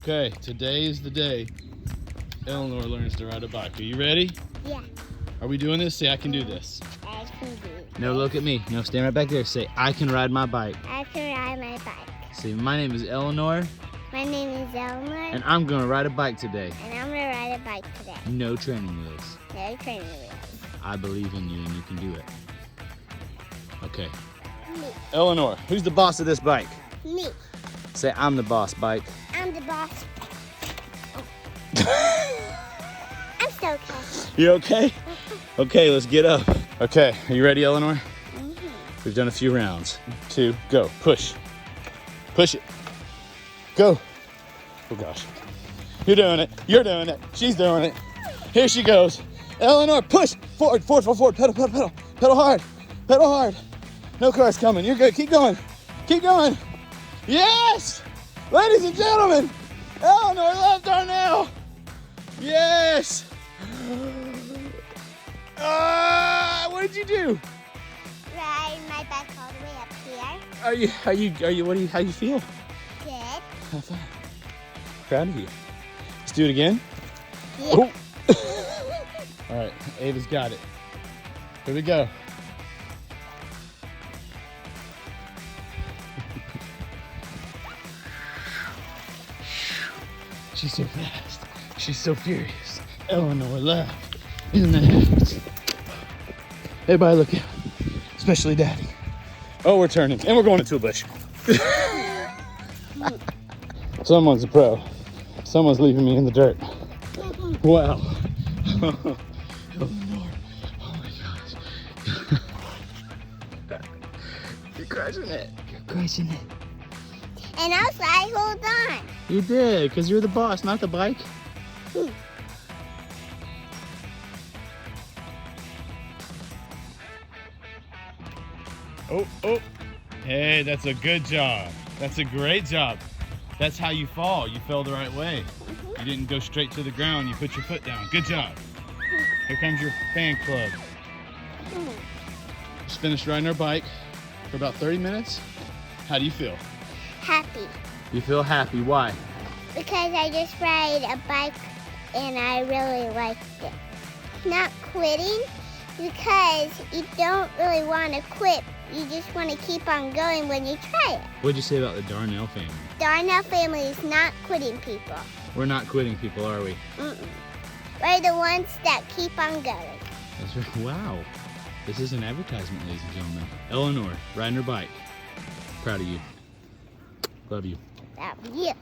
Okay, today is the day Eleanor learns to ride a bike. Are you ready? Yeah. Are we doing this? Say, I can do this. I can do it. No, look at me. No, stand right back there. Say, I can ride my bike. I can ride my bike. Say, my name is Eleanor. My name is Eleanor. And I'm going to ride a bike today. And I'm going to ride a bike today. No training wheels. No training wheels. I believe in you and you can do it. Okay. Me. Eleanor, who's the boss of this bike? Me. Say, I'm the boss, bike. I'm the boss. Oh. I'm so okay. You okay? Okay, let's get up. Okay, are you ready, Eleanor? Mm-hmm. We've done a few rounds. 2, go. Push. Push it. Go. Oh gosh. You're doing it. You're doing it. She's doing it. Here she goes. Eleanor, push. Forward, forward, forward. Pedal, pedal, pedal. Pedal hard. Pedal hard. No cars coming. You're good. Keep going. Keep going. Yes! Ladies and gentlemen, Eleanor left our now. Yes! What did you do? Ride my bike all the way up here. How you feel? Good. Have fun. Proud of you. Let's do it again. Yeah. Oh. All right, Ava's got it. Here we go. She's so fast. She's so furious. Eleanor left in the house. Everybody look out, especially Daddy. Oh, we're turning, and we're going into a bush. Someone's a pro. Someone's leaving me in the dirt. Wow. Eleanor, oh my gosh. You're crushing it. You're crushing it. And also, I hold on. You did, because you're the boss, not the bike. Oh, oh. Hey, that's a good job. That's a great job. That's how you fall. You fell the right way. You didn't go straight to the ground. You put your foot down. Good job. Here comes your fan club. Just finished riding our bike for about 30 minutes. How do you feel? Happy. You feel happy. Why? Because I just ride a bike and I really liked it. Not quitting, because you don't really want to quit. You just want to keep on going when you try it. What'd you say about the Darnell family? Darnell family is not quitting people. We're not quitting people, are we? Mm-mm. We're the ones that keep on going. That's right. Wow. This is an advertisement, ladies and gentlemen. Eleanor, riding her bike. Proud of you. Love you. That was you.